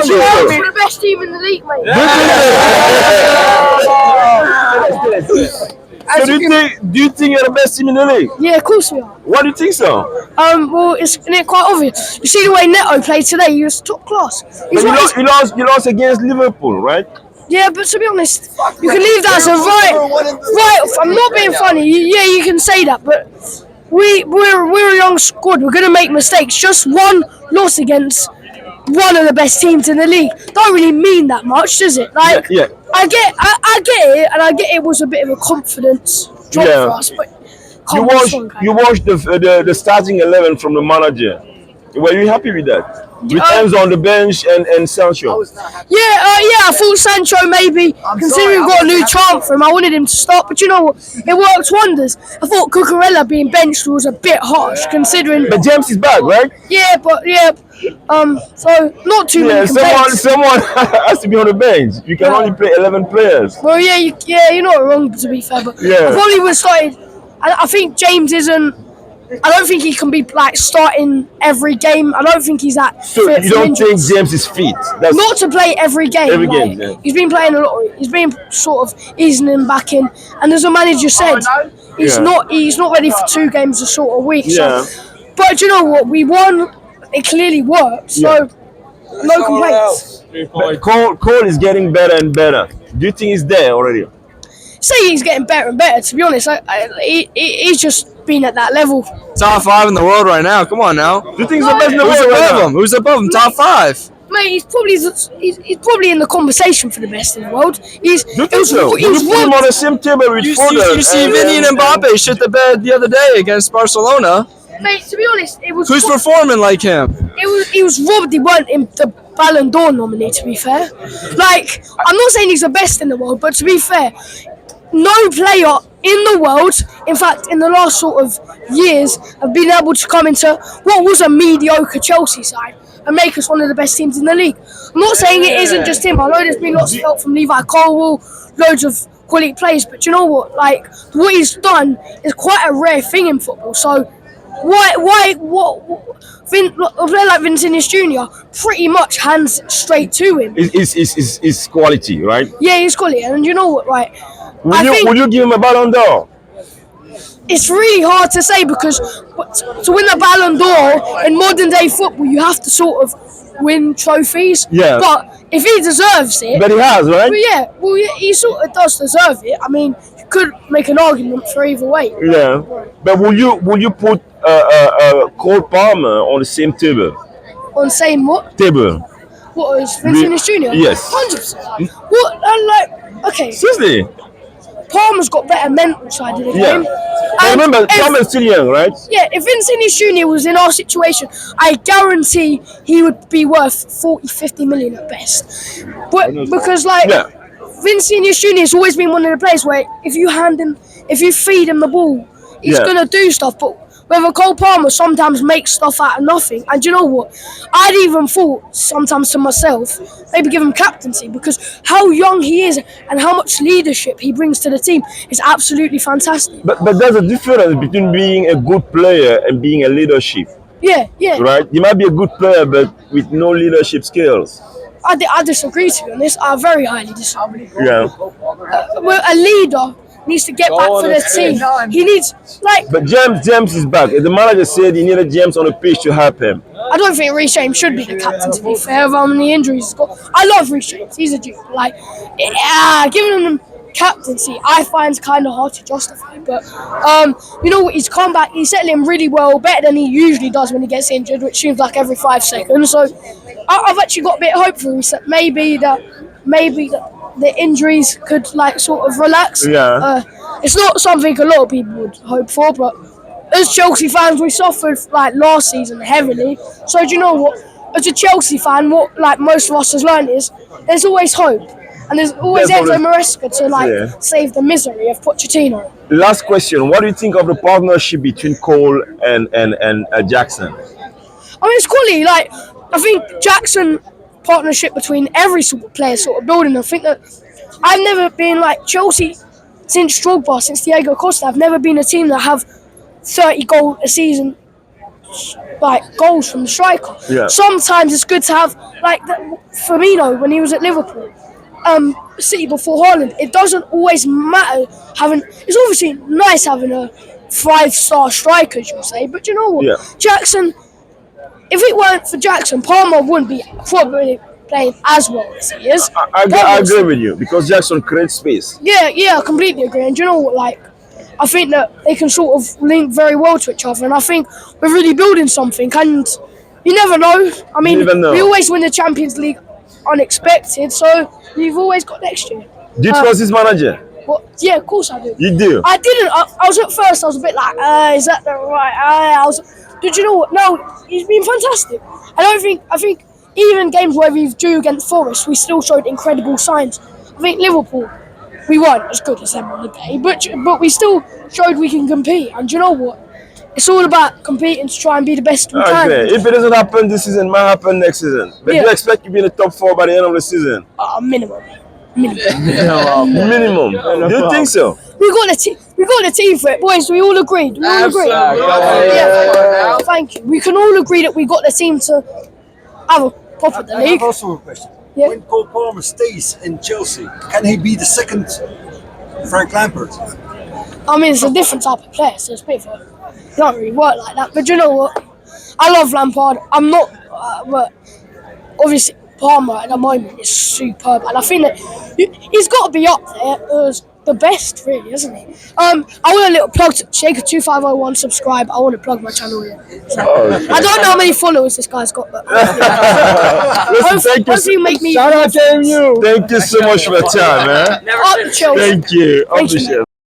We're the best team in the league, mate. So do you think you're the best team in the league? Yeah, of course we are. Why do you think so? Well, it's quite obvious. You see the way Neto played today. He was top class. But you lost against Liverpool, right? Yeah, but to be honest, you can leave that as a right. I'm not being funny. Yeah, you can say that, but we're a young squad. We're gonna make mistakes. Just one loss against one of the best teams in the league don't really mean that much, does it? Like, Yeah. I get it, and I get it was a bit of a confidence drop for us, but You watched the starting 11 from the manager. Were you happy with that? With Enzo on the bench and Sancho. Yeah, I thought Sancho maybe, considering we got a new charm for him, I wanted him to start, but you know what? It worked wonders. I thought Cucurella being benched was a bit harsh, considering. But James is back, right? Yeah, so not too many complaints. Someone has to be on the bench. You can only play 11 players. Well, you're not wrong, to be fair, but I probably would have started. I think James isn't. I don't think he can be like starting every game. I don't think he's that. So you don't think James is fit? Not to play every game. He's been playing a lot. He's been sort of easing him back in. And as the manager said, he's not ready for 2 games a sort of week. Yeah. So, but you know what? We won. It clearly worked. So no complaints. But Cole is getting better and better. Do you think he's there already? Say he's getting better and better. To be honest, he's just been at that level. Top 5 in the world right now. Come on now. Do you think he's the best in the world right now? Who's above him? Top 5. Mate, he's probably in the conversation for the best in the world. You put him on the same table with Foden. You see Vinny and Mbappe shit the bed the other day against Barcelona. Mate, to be honest, it was. Who's performing like him? He was robbed. He weren't in the Ballon d'Or nominee. To be fair, like I'm not saying he's the best in the world, but to be fair, no player in the world, in fact, in the last sort of years, have been able to come into what was a mediocre Chelsea side and make us one of the best teams in the league. I'm not saying it isn't just him. I know there's been lots of help from Levi Colwill, loads of quality players, but you know what? Like what he's done is quite a rare thing in football. So why a player like Vinicius Jr. pretty much hands it straight to him. It's quality, right? Yeah, he's quality, and you know what? Right. Would you give him a Ballon d'Or? It's really hard to say because to win the Ballon d'Or in modern day football, you have to sort of win trophies. Yeah. But if he deserves it, but he has, right? He sort of does deserve it. I mean, you could make an argument for either way. Yeah. But will you put Cole Palmer on the same table? On the same what? Table. What is Vinicius Jr.? Yes. 100%. What? Okay. Seriously. Palmer's got better mental side of the game. But remember, Palmer's still young, right? Yeah, if Vinicius Jr. was in our situation, I guarantee he would be worth 40, 50 million at best. But because Vinicius Jr. has always been one of the players where if you feed him the ball, he's gonna do stuff. But whether Cole Palmer sometimes makes stuff out of nothing, and you know what? I'd even thought sometimes to myself, maybe give him captaincy because how young he is and how much leadership he brings to the team is absolutely fantastic. But there's a difference between being a good player and being a leadership. Yeah. Right? You might be a good player, but with no leadership skills. I disagree, to be honest. I very highly disagree. Yeah. Well, a leader needs to get back for the team. He needs, But James is back. The manager said he needed James on the pitch to help him. I don't think Reece James should be the captain, to be fair, of how many injuries he's got. I love Reece James. He's a dude. Giving him captaincy, I find kind of hard to justify. But, you know what? He's come back. He's settling really well, better than he usually does when he gets injured, which seems like every 5 seconds. So, I've actually got a bit of hope for Reece that maybe the injuries could sort of relax. Yeah. It's not something a lot of people would hope for, but as Chelsea fans, we suffered last season heavily. So do you know what? As a Chelsea fan, what most of us has learned is there's always hope, and there's always Enzo Maresca to save the misery of Pochettino. Last question: what do you think of the partnership between Cole and Jackson? I mean, it's quality. I think Jackson partnership between every sort of player sort of building. I think that I've never been Chelsea since Drogba, since Diego Costa. I've never been a team that have 30 goals a season like goals from the striker. Yeah. Sometimes it's good to have like Firmino when he was at Liverpool, City before Haaland. It doesn't always matter having. It's obviously nice having a 5-star striker, as you say, but you know what? Yeah. Jackson. If it weren't for Jackson, Palmer wouldn't be probably playing as well as he is. I agree with you because Jackson creates space. Yeah, I completely agree. And you know what? Like, I think that they can sort of link very well to each other, and I think we're really building something. And you never know. I mean, we always win the Champions League unexpected, so we've always got next year. Do you trust his manager? Well, yeah, of course I do. You do? I didn't. I was at first. I was a bit like, is that the right? Did you know what? No, he's been fantastic. I think even games where we've drew against Forest, we still showed incredible signs. I think Liverpool, we weren't as good as them on the day, but we still showed we can compete. And you know what? It's all about competing to try and be the best we can. Okay. If it doesn't happen this season, it might happen next season. But do you expect to be in the top 4 by the end of the season? Minimum. Minimum. Do you think so? We got the team for it, boys. We all agreed. We all agreed. Thank you. We can all agree that we got the team to have a pop at the league. I have also a question. Yeah. When Cole Palmer stays in Chelsea, can he be the second Frank Lampard? I mean, it's a different type of player, so it's a bit of a, it don't really work like that. But you know what? I love Lampard. I'm not, but obviously Palmer at the moment is superb, and I think that he's got to be up there as the best, really, isn't he? I want a little plug to Shaker2501. Subscribe. I want to plug my channel here. So, I don't know how many followers this guy's got, but hopefully make me. Shout out to you. Thank you so much for your time, man. Up the Chelsea. Thank you. I appreciate it.